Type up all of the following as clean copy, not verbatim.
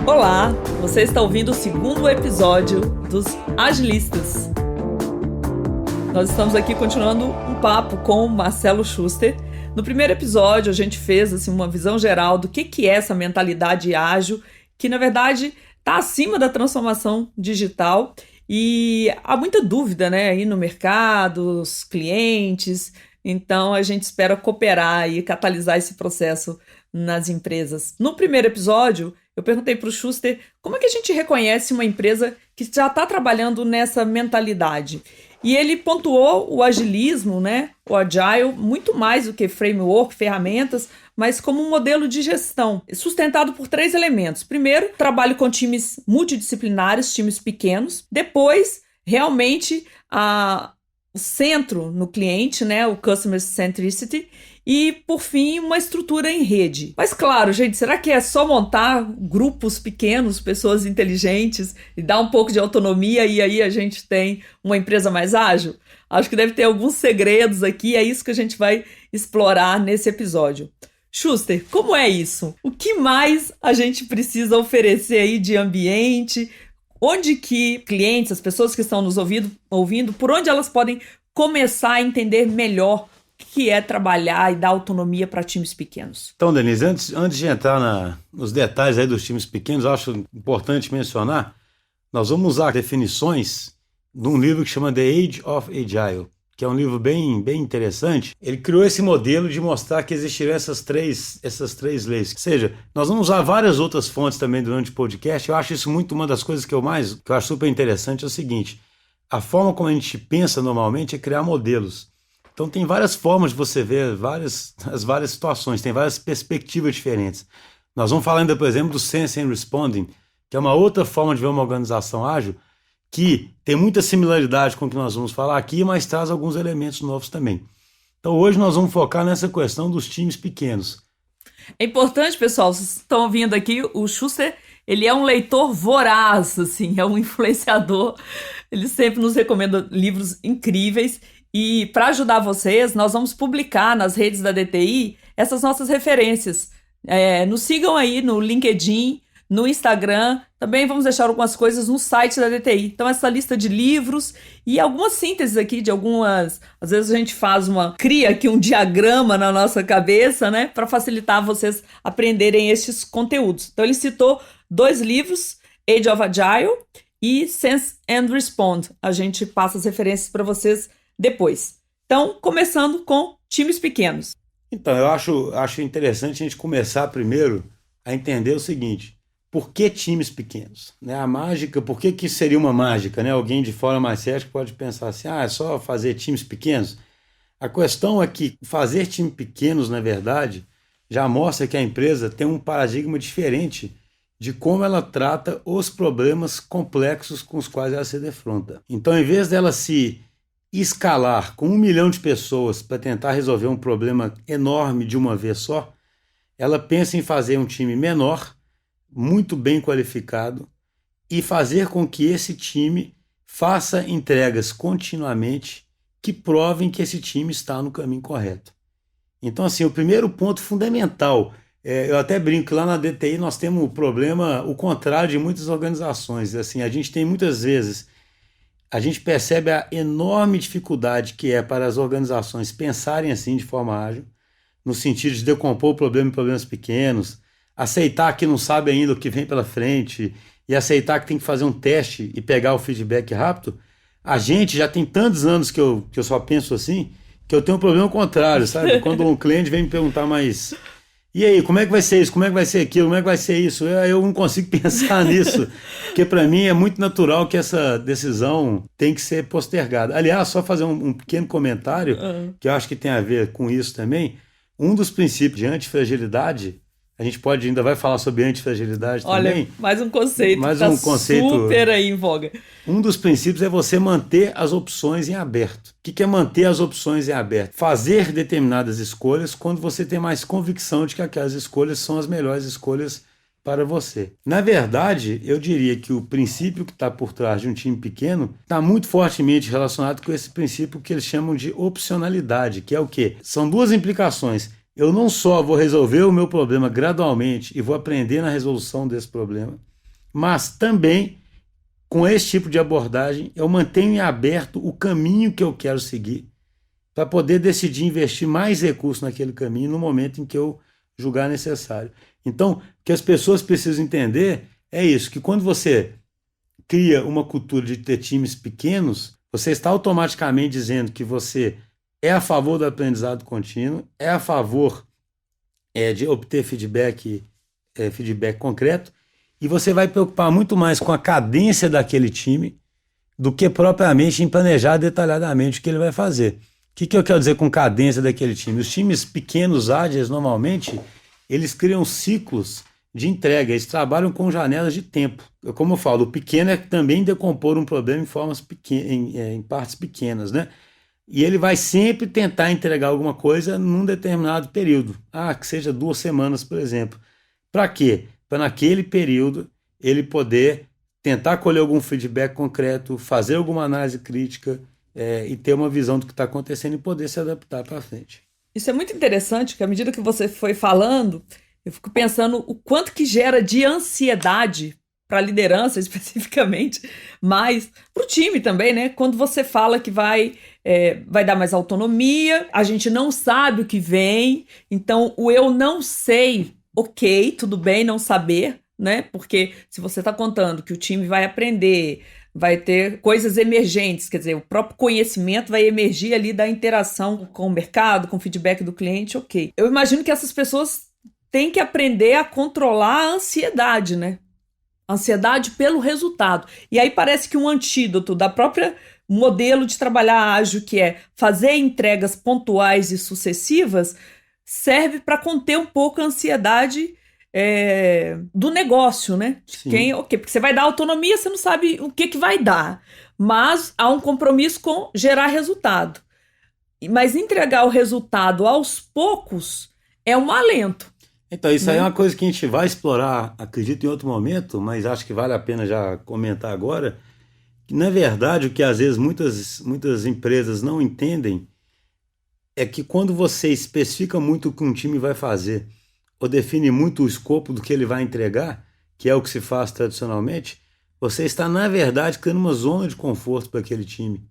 Olá, você está ouvindo o segundo episódio dos Agilistas. Nós estamos aqui continuando um papo com o Marcelo Schuster. No primeiro episódio a gente fez uma visão geral do que é essa mentalidade ágil, que na verdade está acima da transformação digital e há muita dúvida, né, aí no mercado, os clientes. Então a gente espera cooperar e catalisar esse processo nas empresas. No primeiro episódio, eu perguntei para o Schuster como é que a gente reconhece uma empresa que já está trabalhando nessa mentalidade. E ele pontuou o agilismo, né, o agile, muito mais do que framework, ferramentas, mas como um modelo de gestão, sustentado por 3 elementos. Primeiro, trabalho com times multidisciplinares, times pequenos. Depois, realmente, o centro no cliente, né, o Customer Centricity. E, por fim, uma estrutura em rede. Mas, claro, gente, será que é só montar grupos pequenos, pessoas inteligentes, e dar um pouco de autonomia e aí a gente tem uma empresa mais ágil? Acho que deve ter alguns segredos aqui, é isso que a gente vai explorar nesse episódio. Schuster, como é isso? O que mais a gente precisa oferecer aí de ambiente? Onde que clientes, as pessoas que estão nos ouvindo, por onde elas podem começar a entender melhor que é trabalhar e dar autonomia para times pequenos? Então, Denise, antes de entrar nos detalhes aí dos times pequenos, eu acho importante mencionar, nós vamos usar definições de um livro que chama The Age of Agile, que é um livro bem interessante. Ele criou esse modelo de mostrar que existiriam essas três leis. Ou seja, nós vamos usar várias outras fontes também durante o podcast. Eu acho isso muito uma das coisas que eu acho super interessante é o seguinte: a forma como a gente pensa normalmente é criar modelos. Então tem várias formas de você ver as várias situações, tem várias perspectivas diferentes. Nós vamos falar ainda, por exemplo, do Sense and Responding, que é uma outra forma de ver uma organização ágil, que tem muita similaridade com o que nós vamos falar aqui, mas traz alguns elementos novos também. Então hoje nós vamos focar nessa questão dos times pequenos. É importante, pessoal, vocês estão ouvindo aqui, o Schuster, ele é um leitor voraz, assim, é um influenciador, ele sempre nos recomenda livros incríveis. E para ajudar vocês, nós vamos publicar nas redes da DTI essas nossas referências. Nos sigam aí no LinkedIn, no Instagram. Também vamos deixar algumas coisas no site da DTI. Então, essa lista de livros e algumas sínteses aqui de algumas... Às vezes a gente cria aqui um diagrama na nossa cabeça, né? Para facilitar vocês aprenderem estes conteúdos. Então, ele citou 2 livros, Age of Agile e Sense and Respond. A gente passa as referências para vocês depois. Então, começando com times pequenos. Então, eu acho interessante a gente começar primeiro a entender o seguinte: por que times pequenos? Né? A mágica, por que seria uma mágica? Né? Alguém de fora mais cético pode pensar assim, é só fazer times pequenos? A questão é que fazer times pequenos, na verdade, já mostra que a empresa tem um paradigma diferente de como ela trata os problemas complexos com os quais ela se defronta. Então, em vez dela se escalar com 1 milhão de pessoas para tentar resolver um problema enorme de uma vez só, ela pensa em fazer um time menor, muito bem qualificado, e fazer com que esse time faça entregas continuamente que provem que esse time está no caminho correto. Então, assim, o primeiro ponto fundamental, eu até brinco que lá na DTI nós temos o problema, o contrário de muitas organizações. Assim, a gente tem muitas vezes... A gente percebe a enorme dificuldade que é para as organizações pensarem assim de forma ágil, no sentido de decompor o problema em problemas pequenos, aceitar que não sabe ainda o que vem pela frente e aceitar que tem que fazer um teste e pegar o feedback rápido. A gente já tem tantos anos que eu só penso assim, que eu tenho um problema contrário, sabe? Quando um cliente vem me perguntar, mas... E aí, como é que vai ser isso? Como é que vai ser aquilo? Como é que vai ser isso? Eu não consigo pensar nisso, porque para mim é muito natural que essa decisão tem que ser postergada. Aliás, só fazer um pequeno comentário, que eu acho que tem a ver com isso também. Um dos princípios de antifragilidade, a gente ainda vai falar sobre antifragilidade também. Olha, mais um conceito que está super aí em voga. Um dos princípios é você manter as opções em aberto. O que é manter as opções em aberto? Fazer determinadas escolhas quando você tem mais convicção de que aquelas escolhas são as melhores escolhas para você. Na verdade, eu diria que o princípio que está por trás de um time pequeno está muito fortemente relacionado com esse princípio que eles chamam de opcionalidade, que é o quê? São 2 implicações. Eu não só vou resolver o meu problema gradualmente e vou aprender na resolução desse problema, Mas também, com esse tipo de abordagem, eu mantenho em aberto o caminho que eu quero seguir para poder decidir investir mais recursos naquele caminho no momento em que eu julgar necessário. Então, o que as pessoas precisam entender é isso, que quando você cria uma cultura de ter times pequenos, você está automaticamente dizendo que você é a favor do aprendizado contínuo, é a favor de obter feedback concreto, e você vai preocupar muito mais com a cadência daquele time do que propriamente em planejar detalhadamente o que ele vai fazer. O que eu quero dizer com cadência daquele time? Os times pequenos, ágeis, normalmente, eles criam ciclos de entrega, eles trabalham com janelas de tempo. Como eu falo, o pequeno é também decompor um problema em partes pequenas, né? E ele vai sempre tentar entregar alguma coisa num determinado período. Que seja 2 semanas, por exemplo. Para quê? Para naquele período ele poder tentar colher algum feedback concreto, fazer alguma análise crítica e ter uma visão do que está acontecendo e poder se adaptar para frente. Isso é muito interessante, que à medida que você foi falando, eu fico pensando o quanto que gera de ansiedade para a liderança especificamente, mas para o time também, né? Quando você fala que vai dar mais autonomia, a gente não sabe o que vem, então o eu não sei, ok, tudo bem não saber, né? Porque se você está contando que o time vai aprender, vai ter coisas emergentes, quer dizer, o próprio conhecimento vai emergir ali da interação com o mercado, com o feedback do cliente, ok. Eu imagino que essas pessoas têm que aprender a controlar a ansiedade, né? Ansiedade pelo resultado. E aí parece que um antídoto da própria modelo de trabalhar ágil, que é fazer entregas pontuais e sucessivas, serve para conter um pouco a ansiedade do negócio, né? Porque você vai dar autonomia, você não sabe o que vai dar. Mas há um compromisso com gerar resultado. Mas entregar o resultado aos poucos é um alento. Então, isso aí é uma coisa que a gente vai explorar, acredito, em outro momento, mas acho que vale a pena já comentar agora, que, na verdade, o que às vezes muitas empresas não entendem é que quando você especifica muito o que um time vai fazer, ou define muito o escopo do que ele vai entregar, que é o que se faz tradicionalmente, você está, na verdade, criando uma zona de conforto para aquele time.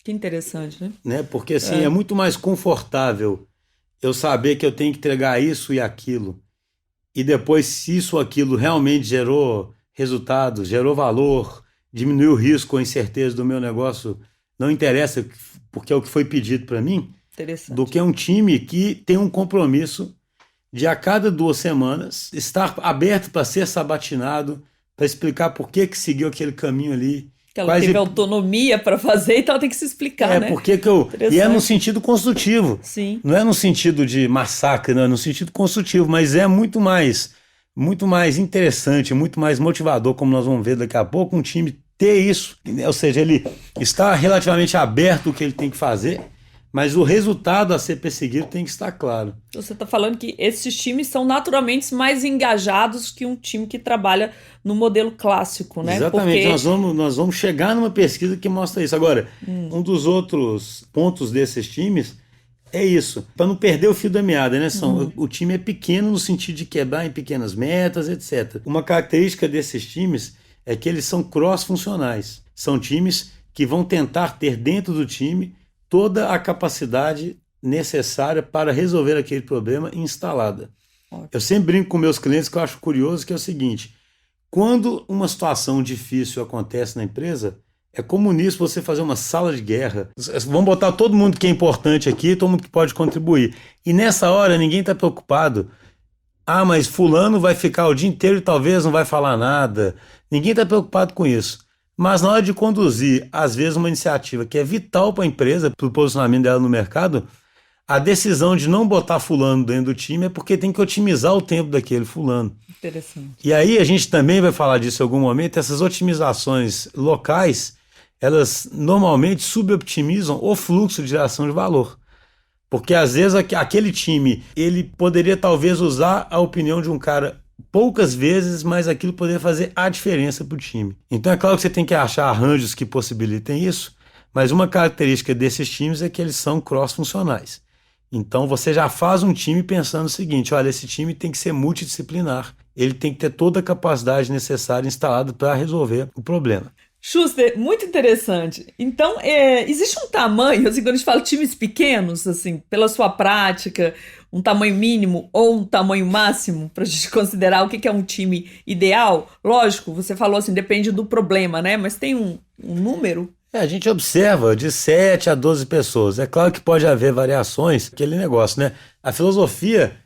Que interessante, né? Porque assim, é muito mais confortável eu saber que eu tenho que entregar isso e aquilo, e depois, se isso ou aquilo realmente gerou resultado, gerou valor, diminuiu o risco ou incerteza do meu negócio, não interessa, porque é o que foi pedido para mim, do que um time que tem um compromisso de a cada 2 semanas estar aberto para ser sabatinado, para explicar por que seguiu aquele caminho ali. Que ela teve autonomia para fazer, então ela tem que se explicar, né? E é no sentido construtivo. Sim. Não é no sentido de massacre, não é no sentido construtivo, mas é muito mais interessante, muito mais motivador, como nós vamos ver daqui a pouco, um time ter isso. Ou seja, ele está relativamente aberto o que ele tem que fazer, mas o resultado a ser perseguido tem que estar claro. Você está falando que esses times são naturalmente mais engajados que um time que trabalha no modelo clássico, né? Exatamente, nós vamos chegar numa pesquisa que mostra isso. Agora, um dos outros pontos desses times é isso, para não perder o fio da meada, né? O time é pequeno no sentido de quebrar em pequenas metas, etc. Uma característica desses times é que eles são cross-funcionais. São times que vão tentar ter dentro do time toda a capacidade necessária para resolver aquele problema instalada. Ótimo. Eu sempre brinco com meus clientes que eu acho curioso, que é o seguinte: quando uma situação difícil acontece na empresa, é comum nisso você fazer uma sala de guerra. Vamos botar todo mundo que é importante aqui, todo mundo que pode contribuir. E nessa hora ninguém está preocupado. Mas fulano vai ficar o dia inteiro e talvez não vai falar nada. Ninguém está preocupado com isso. Mas na hora de conduzir, às vezes, uma iniciativa que é vital para a empresa, para o posicionamento dela no mercado, a decisão de não botar fulano dentro do time é porque tem que otimizar o tempo daquele fulano. Interessante. E aí a gente também vai falar disso em algum momento, essas otimizações locais, elas normalmente suboptimizam o fluxo de geração de valor. Porque às vezes aquele time, ele poderia talvez usar a opinião de um cara poucas vezes, mas aquilo poderia fazer a diferença para o time. Então é claro que você tem que achar arranjos que possibilitem isso, mas uma característica desses times é que eles são cross-funcionais. Então você já faz um time pensando o seguinte: olha, esse time tem que ser multidisciplinar. ele tem que ter toda a capacidade necessária instalada para resolver o problema. Schuster, muito interessante. Então, existe um tamanho, assim, quando a gente fala times pequenos, assim, pela sua prática, um tamanho mínimo ou um tamanho máximo, para a gente considerar o que é um time ideal? Lógico, você falou assim, depende do problema, né? Mas tem um número? A gente observa de 7 a 12 pessoas. É claro que pode haver variações, aquele negócio, né? A filosofia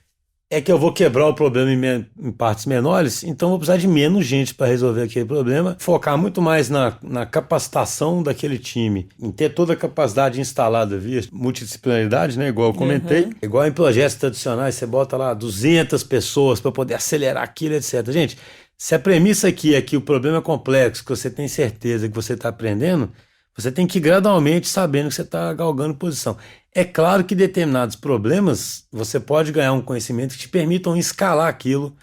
é que eu vou quebrar o problema em partes menores, então vou precisar de menos gente para resolver aquele problema, focar muito mais na capacitação daquele time, em ter toda a capacidade instalada via multidisciplinaridade, né? Igual eu comentei. Igual em projetos tradicionais, você bota lá 200 pessoas para poder acelerar aquilo, etc. Gente, se a premissa aqui é que o problema é complexo, que você tem certeza que você está aprendendo, você tem que ir gradualmente sabendo que você está galgando posição. É claro que determinados problemas você pode ganhar um conhecimento que te permitam escalar aquilo,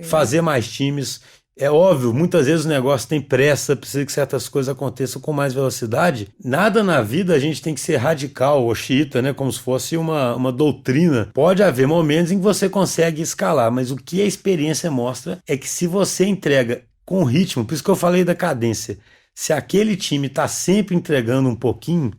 fazer mais times. É óbvio, muitas vezes o negócio tem pressa, precisa que certas coisas aconteçam com mais velocidade. Nada na vida a gente tem que ser radical ou xiita, né? Como se fosse uma doutrina. Pode haver momentos em que você consegue escalar, mas o que a experiência mostra é que se você entrega com ritmo, por isso que eu falei da cadência, se aquele time está sempre entregando um pouquinho,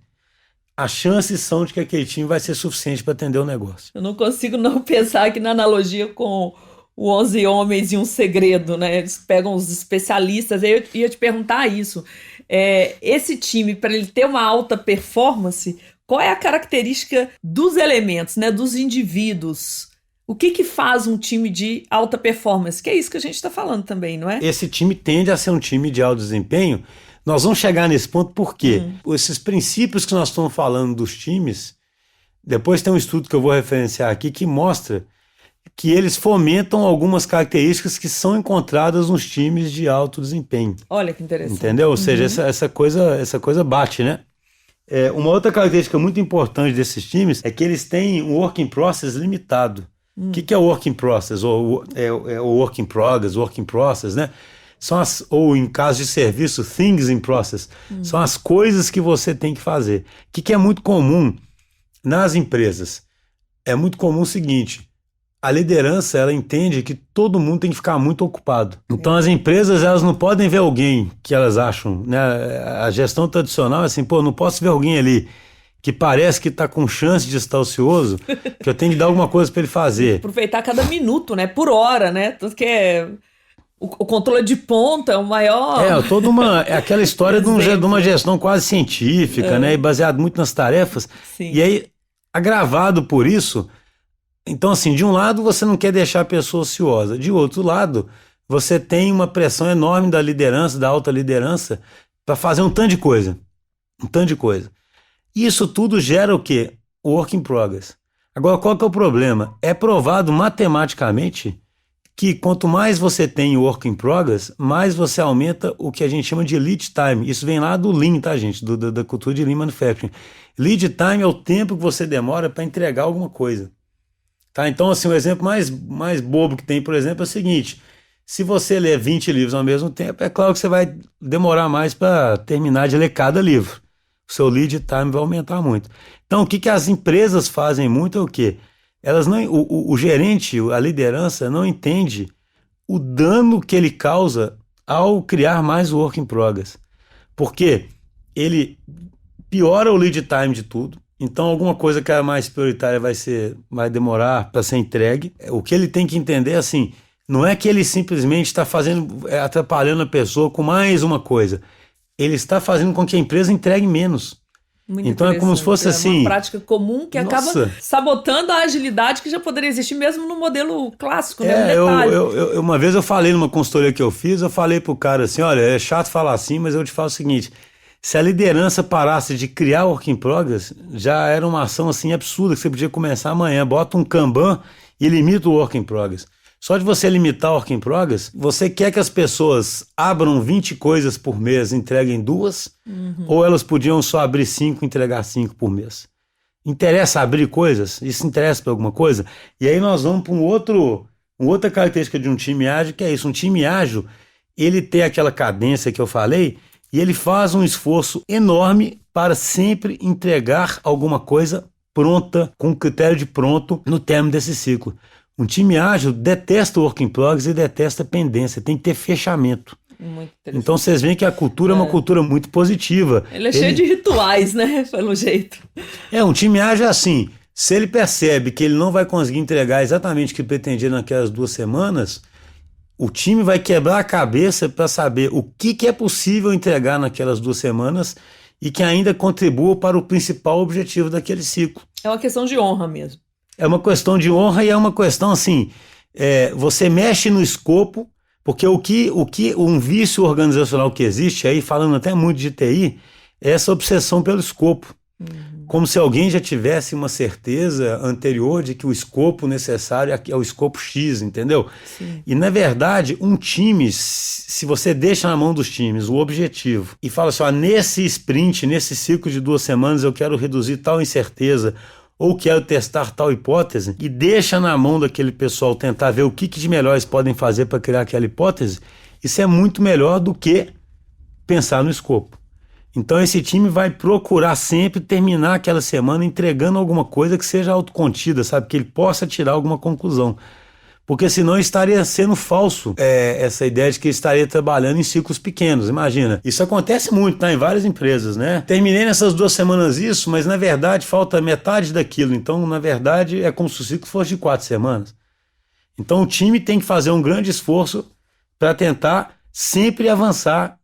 as chances são de que aquele time vai ser suficiente para atender o negócio. Eu não consigo não pensar aqui na analogia com o 11 Homens e um Segredo, né? Eles pegam os especialistas, eu ia te perguntar isso. Esse time, para ele ter uma alta performance, qual é a característica dos elementos, né? Dos indivíduos? O que faz um time de alta performance? Que é isso que a gente está falando também, não é? Esse time tende a ser um time de alto desempenho. Nós vamos chegar nesse ponto porque esses princípios que nós estamos falando dos times, depois tem um estudo que eu vou referenciar aqui que mostra que eles fomentam algumas características que são encontradas nos times de alto desempenho. Olha que interessante. Entendeu? Ou seja, essa coisa bate, né? Uma outra característica muito importante desses times é que eles têm um work in process limitado. O que é o work in process? Ou o work in progress, work in process, né? Ou em caso de serviço, things in process. São as coisas que você tem que fazer. O que é muito comum nas empresas? É muito comum o seguinte: a liderança, ela entende que todo mundo tem que ficar muito ocupado. Então as empresas, elas não podem ver alguém que elas acham, né? A gestão tradicional é assim, não posso ver alguém ali que parece que está com chance de estar ocioso, que eu tenho que dar alguma coisa para ele fazer. Aproveitar cada minuto, né? Por hora, né? Tudo que o controle de ponta é o maior. É aquela história de uma gestão quase científica, né? E baseado muito nas tarefas. Sim. E aí, agravado por isso, então assim, de um lado você não quer deixar a pessoa ociosa, de outro lado, você tem uma pressão enorme da liderança, da alta liderança, para fazer um tanto de coisa. Isso tudo gera o quê? Work in progress. Agora, qual que é o problema? É provado matematicamente que quanto mais você tem work in progress, mais você aumenta o que a gente chama de lead time. Isso vem lá do Lean, tá, gente? Da cultura de Lean Manufacturing. Lead time é o tempo que você demora para entregar alguma coisa. Tá? Então, assim, o exemplo mais bobo que tem, por exemplo, é o seguinte: se você ler 20 livros ao mesmo tempo, é claro que você vai demorar mais para terminar de ler cada livro. O seu lead time vai aumentar muito. Então, o que as empresas fazem muito é o quê? Elas não, o gerente, a liderança, não entende o dano que ele causa ao criar mais work in progress. Porque ele piora o lead time de tudo. Então, alguma coisa que é mais prioritária vai demorar para ser entregue. O que ele tem que entender é assim: não é que ele simplesmente está atrapalhando a pessoa com mais uma coisa. Ele está fazendo com que a empresa entregue menos. Muito então é como se fosse assim... uma prática comum que acaba sabotando a agilidade que já poderia existir mesmo no modelo clássico, né? Uma vez eu falei numa consultoria que eu fiz, eu falei pro cara assim: olha, é chato falar assim, mas eu te falo o seguinte: se a liderança parasse de criar work in progress, já era uma ação assim absurda que você podia começar amanhã. Bota um Kanban e limita o work in progress. Só de você limitar o work in progress, você quer que as pessoas abram 20 coisas por mês e entreguem 2? Ou elas podiam só abrir 5 e entregar 5 por mês? Interessa abrir coisas? Isso interessa para alguma coisa? E aí nós vamos para uma outra característica de um time ágil, que é isso: um time ágil, ele tem aquela cadência que eu falei, e ele faz um esforço enorme para sempre entregar alguma coisa pronta, com critério de pronto, no término desse ciclo. Um time ágil detesta o work in progress e detesta pendência, tem que ter fechamento. Muito interessante. Então vocês veem que a cultura é uma cultura muito positiva. Ele é cheio de rituais, né? Pelo jeito. Um time ágil é assim, se ele percebe que ele não vai conseguir entregar exatamente o que pretendia naquelas 2 semanas, o time vai quebrar a cabeça para saber o que é possível entregar naquelas 2 semanas e que ainda contribua para o principal objetivo daquele ciclo. É uma questão de honra mesmo. É uma questão de honra e é uma questão assim, você mexe no escopo, porque um vício organizacional que existe, aí falando até muito de TI, é essa obsessão pelo escopo. Como se alguém já tivesse uma certeza anterior de que o escopo necessário é o escopo X, entendeu? Sim. E na verdade, um time, se você deixa na mão dos times o objetivo e fala assim, nesse sprint, nesse ciclo de 2 semanas eu quero reduzir tal incerteza, ou quero testar tal hipótese, e deixa na mão daquele pessoal tentar ver o que de melhor eles podem fazer para criar aquela hipótese, isso é muito melhor do que pensar no escopo. Então esse time vai procurar sempre terminar aquela semana entregando alguma coisa que seja autocontida, sabe? Que ele possa tirar alguma conclusão. Porque senão estaria sendo falso essa ideia de que ele estaria trabalhando em ciclos pequenos. Imagina, isso acontece muito, tá? Em várias empresas, né? Terminei nessas 2 semanas isso, mas na verdade falta metade daquilo. Então, na verdade, é como se o ciclo fosse de 4 semanas. Então o time tem que fazer um grande esforço para tentar sempre avançar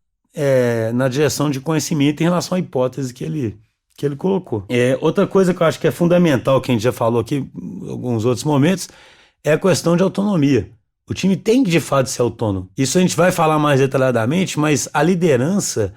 na direção de conhecimento em relação à hipótese que ele colocou. Outra coisa que eu acho que é fundamental, que a gente já falou aqui em alguns outros momentos, é a questão de autonomia. O time tem que, de fato, ser autônomo. Isso a gente vai falar mais detalhadamente, mas a liderança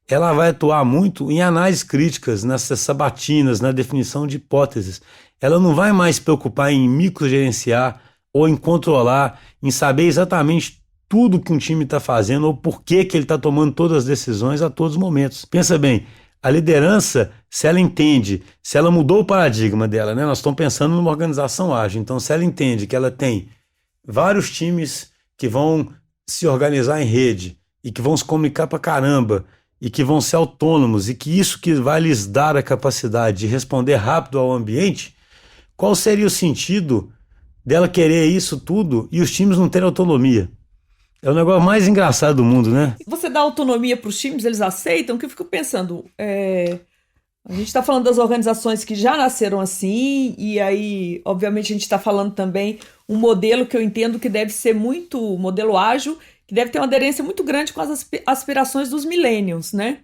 ela vai atuar muito em análises críticas, nessas sabatinas, na definição de hipóteses. Ela não vai mais se preocupar em microgerenciar ou em controlar, em saber exatamente tudo que um time está fazendo ou por que ele está tomando todas as decisões a todos os momentos. Pensa bem, a liderança, se ela entende, se ela mudou o paradigma dela, né? Nós estamos pensando numa organização ágil, então se ela entende que ela tem vários times que vão se organizar em rede e que vão se comunicar pra caramba e que vão ser autônomos e que isso que vai lhes dar a capacidade de responder rápido ao ambiente, qual seria o sentido dela querer isso tudo e os times não terem autonomia? É o negócio mais engraçado do mundo, né? Você dá autonomia para os times, eles aceitam? Que eu fico pensando, a gente está falando das organizações que já nasceram assim, e aí, obviamente, a gente está falando também um modelo que eu entendo que deve ser muito modelo ágil, que deve ter uma aderência muito grande com as aspirações dos millennials, né?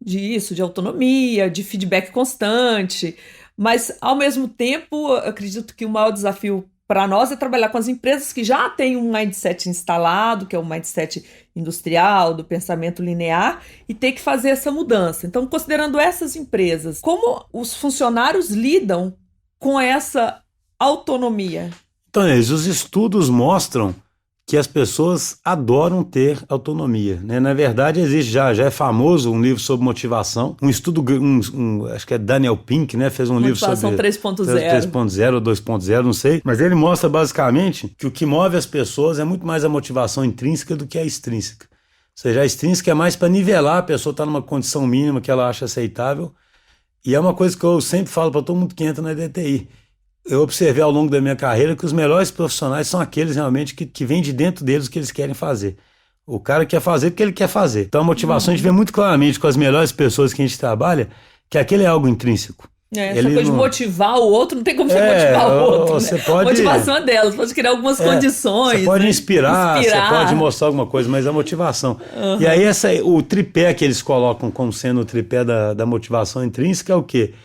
De autonomia, de feedback constante. Mas, ao mesmo tempo, eu acredito que o maior desafio para nós é trabalhar com as empresas que já têm um mindset instalado, que é o mindset industrial, do pensamento linear, e ter que fazer essa mudança. Então, considerando essas empresas, como os funcionários lidam com essa autonomia? Então, os estudos mostram que as pessoas adoram ter autonomia, né? Na verdade, existe já é famoso um livro sobre motivação, um estudo, acho que é Daniel Pink, né? Fez um livro sobre motivação 3.0 ou 2.0, não sei, mas ele mostra basicamente que o que move as pessoas é muito mais a motivação intrínseca do que a extrínseca. Ou seja, a extrínseca é mais para nivelar, a pessoa está numa condição mínima que ela acha aceitável, e é uma coisa que eu sempre falo para todo mundo que entra na DTI. Eu observei ao longo da minha carreira que os melhores profissionais são aqueles realmente que vêm de dentro deles o que eles querem fazer. O cara quer fazer porque ele quer fazer. Então a motivação a gente vê muito claramente com as melhores pessoas que a gente trabalha, que aquele é algo intrínseco. Essa coisa de motivar o outro, não tem como você motivar o outro. Você né? pode, a motivação é dela, você pode criar algumas condições. Você pode inspirar, você pode mostrar alguma coisa, mas a motivação. E aí o tripé que eles colocam como sendo o tripé da motivação intrínseca é o quê?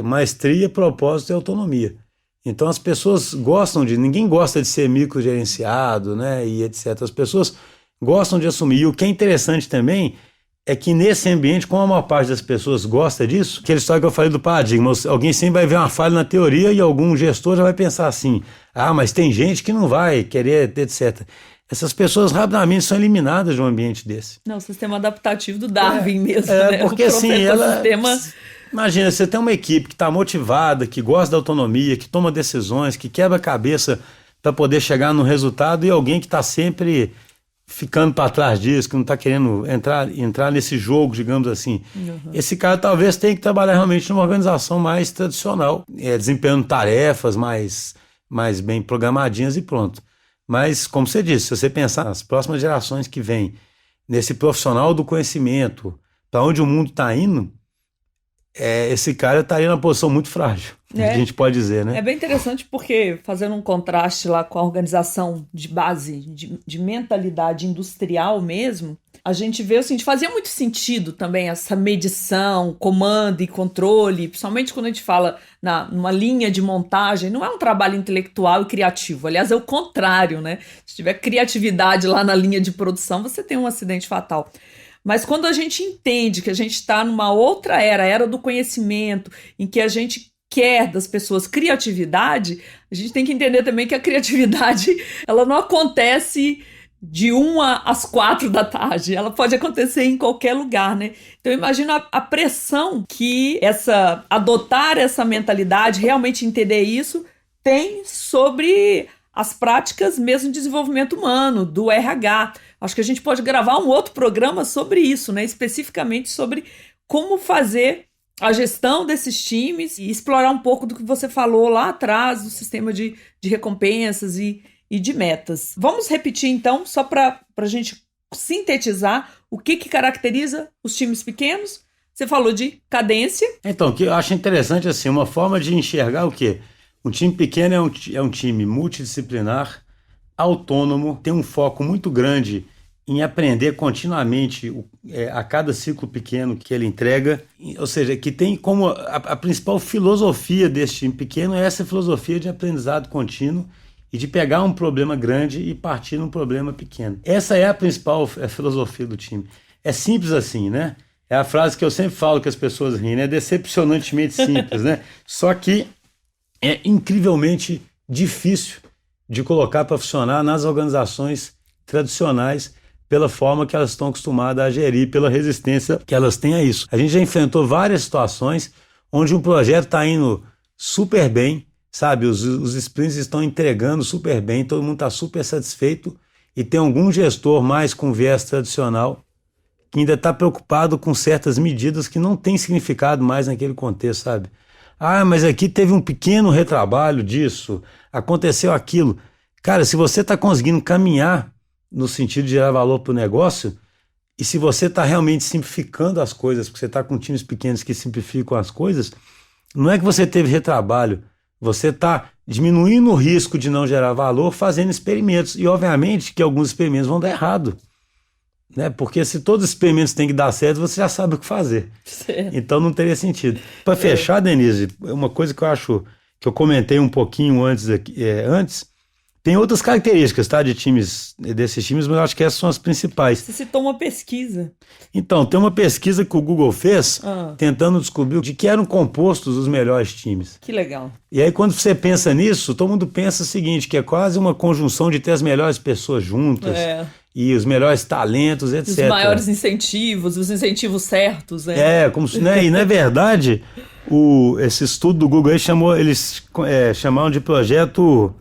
Maestria, propósito e autonomia. Então as pessoas gostam ninguém gosta de ser microgerenciado, né, e etc. As pessoas gostam de assumir. E o que é interessante também é que nesse ambiente, como a maior parte das pessoas gosta disso, aquela história que eu falei do paradigma, alguém sempre vai ver uma falha na teoria e algum gestor já vai pensar assim, mas tem gente que não vai querer, etc. Essas pessoas rapidamente são eliminadas de um ambiente desse. Não, o sistema adaptativo do Darwin mesmo, né? Porque assim, imagina, você tem uma equipe que está motivada, que gosta da autonomia, que toma decisões, que quebra a cabeça para poder chegar no resultado, e alguém que está sempre ficando para trás disso, que não está querendo entrar nesse jogo, digamos assim. Esse cara talvez tenha que trabalhar realmente numa organização mais tradicional, desempenhando tarefas mais mais bem programadinhas e pronto. Mas, como você disse, se você pensar nas próximas gerações que vêm, nesse profissional do conhecimento, para onde o mundo está indo, esse cara estaria numa posição muito frágil, a gente pode dizer, né? É bem interessante porque, fazendo um contraste lá com a organização de base, de mentalidade industrial mesmo, a gente vê o seguinte, fazia muito sentido também essa medição, comando e controle, principalmente quando a gente fala numa linha de montagem, não é um trabalho intelectual e criativo, aliás, é o contrário, né? Se tiver criatividade lá na linha de produção, você tem um acidente fatal. Mas quando a gente entende que a gente está numa outra era do conhecimento, em que a gente quer das pessoas criatividade, a gente tem que entender também que a criatividade ela não acontece de 1 às 4 da tarde, ela pode acontecer em qualquer lugar, né? Então imagina a pressão que adotar essa mentalidade, realmente entender isso, tem sobre as práticas mesmo de desenvolvimento humano, do RH. Acho que a gente pode gravar um outro programa sobre isso, né? Especificamente sobre como fazer a gestão desses times e explorar um pouco do que você falou lá atrás, do sistema de recompensas e de metas. Vamos repetir então, só para a gente sintetizar o que caracteriza os times pequenos. Você falou de cadência. Então, o que eu acho interessante, assim, uma forma de enxergar o quê? Um time pequeno é um time multidisciplinar, autônomo, tem um foco muito grande em aprender continuamente a cada ciclo pequeno que ele entrega, ou seja, que tem como a principal filosofia desse time pequeno é essa filosofia de aprendizado contínuo e de pegar um problema grande e partir num problema pequeno. Essa é a principal filosofia do time. É simples assim, né? É a frase que eu sempre falo que as pessoas riem, né? É decepcionantemente simples, né? Só que é incrivelmente difícil de colocar para funcionar nas organizações tradicionais pela forma que elas estão acostumadas a gerir, pela resistência que elas têm a isso. A gente já enfrentou várias situações onde um projeto está indo super bem, sabe? Os sprints estão entregando super bem, todo mundo está super satisfeito e tem algum gestor mais com viés tradicional que ainda está preocupado com certas medidas que não têm significado mais naquele contexto, sabe? Ah, mas aqui teve um pequeno retrabalho disso, aconteceu aquilo. Cara, se você está conseguindo caminhar no sentido de gerar valor para o negócio, e se você está realmente simplificando as coisas, porque você está com times pequenos que simplificam as coisas, não é que você teve retrabalho, você está diminuindo o risco de não gerar valor fazendo experimentos. E obviamente que alguns experimentos vão dar errado, né? Porque se todos os experimentos têm que dar certo, você já sabe o que fazer. Certo. Então não teria sentido. Para fechar, Denise, uma coisa que eu acho que eu comentei um pouquinho antes, tem outras características, tá, desses times, mas eu acho que essas são as principais. Você citou uma pesquisa. Então, tem uma pesquisa que o Google fez tentando descobrir de que eram compostos os melhores times. Que legal. E aí, quando você pensa nisso, todo mundo pensa o seguinte, que é quase uma conjunção de ter as melhores pessoas juntas e os melhores talentos, etc. Os maiores incentivos, os incentivos certos. Né? E na verdade, esse estudo do Google aí eles chamaram de projeto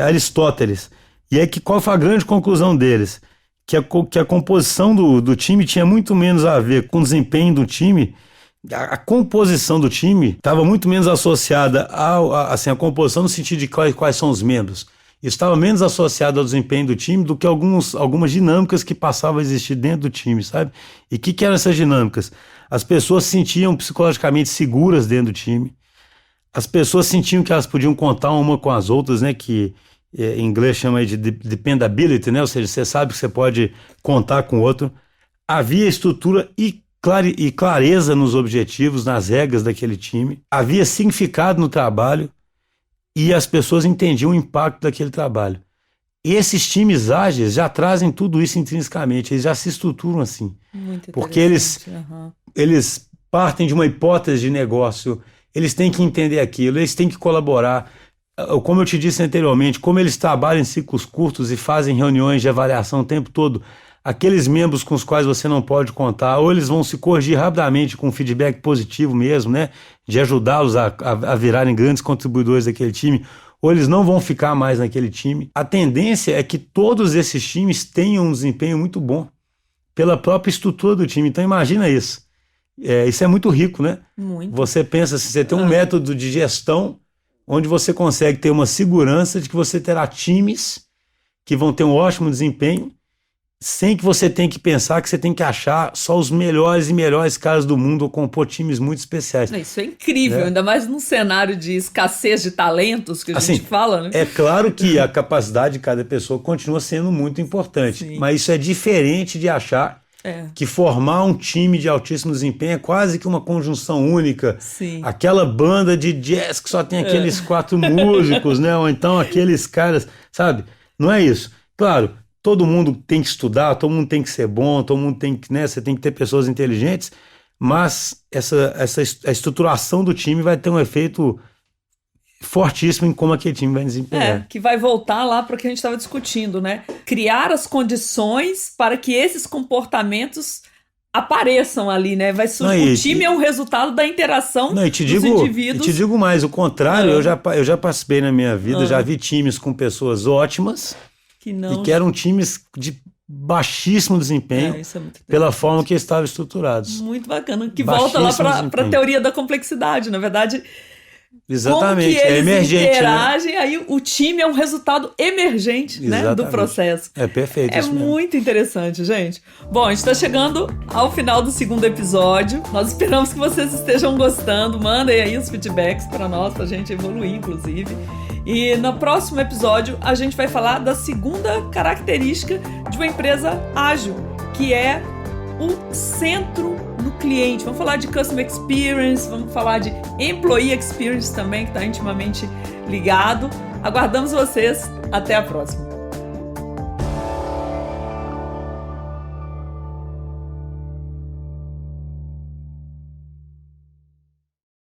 Aristóteles. E aí, qual foi a grande conclusão deles? Que a composição do time tinha muito menos a ver com o desempenho do time. A composição do time estava muito menos associada à composição no sentido de quais são os membros. Estava menos associado ao desempenho do time do que algumas dinâmicas que passavam a existir dentro do time, sabe? E o que eram essas dinâmicas? As pessoas se sentiam psicologicamente seguras dentro do time. As pessoas sentiam que elas podiam contar uma com as outras, né? Que em inglês chama de dependability, né? Ou seja, você sabe que você pode contar com o outro. Havia estrutura e clareza nos objetivos, nas regras daquele time. Havia significado no trabalho e as pessoas entendiam o impacto daquele trabalho. Esses times ágeis já trazem tudo isso intrinsecamente, eles já se estruturam assim. Muito porque eles partem de uma hipótese de negócio, eles têm que entender aquilo, eles têm que colaborar. Como eu te disse anteriormente, como eles trabalham em ciclos curtos e fazem reuniões de avaliação o tempo todo, aqueles membros com os quais você não pode contar, ou eles vão se corrigir rapidamente com feedback positivo mesmo, né? De ajudá-los a virarem grandes contribuidores daquele time, ou eles não vão ficar mais naquele time. A tendência é que todos esses times tenham um desempenho muito bom pela própria estrutura do time. Então imagina isso. Isso é muito rico, né? Muito. Você pensa, se você tem um método de gestão onde você consegue ter uma segurança de que você terá times que vão ter um ótimo desempenho, sem que você tenha que pensar que você tem que achar só os melhores e melhores caras do mundo ou compor times muito especiais. Isso é incrível, ainda mais num cenário de escassez de talentos que a gente fala, né? É claro que a capacidade de cada pessoa continua sendo muito importante, Sim. mas isso é diferente de achar que formar um time de altíssimo desempenho é quase que uma conjunção única. Sim. Aquela banda de jazz que só tem aqueles 4 músicos, né? Ou então aqueles caras, sabe? Não é isso. Claro, todo mundo tem que estudar, todo mundo tem que ser bom, todo mundo tem que, né? Você tem que ter pessoas inteligentes, mas a estruturação do time vai ter um efeito fortíssimo em como aquele time vai desempenhar. Que vai voltar lá para o que a gente estava discutindo, né? Criar as condições para que esses comportamentos apareçam ali, né? O time é um resultado da interação dos indivíduos. E te digo mais, o contrário, eu já participei na minha vida, já vi times com pessoas ótimas que eram times de baixíssimo desempenho pela forma que estavam estruturados. Muito bacana, que volta lá para a teoria da complexidade, na verdade. Exatamente, como que eles emergente, interagem, né? Aí o time é um resultado emergente, né, do processo. É perfeito. É muito interessante, gente. Bom, a gente está chegando ao final do segundo episódio. Nós esperamos que vocês estejam gostando. Mandem aí os feedbacks para nós, para a gente evoluir, inclusive. E no próximo episódio a gente vai falar da segunda característica de uma empresa ágil, que é o centro no cliente. Vamos falar de Customer Experience, vamos falar de Employee Experience também, que está intimamente ligado. Aguardamos vocês. Até a próxima.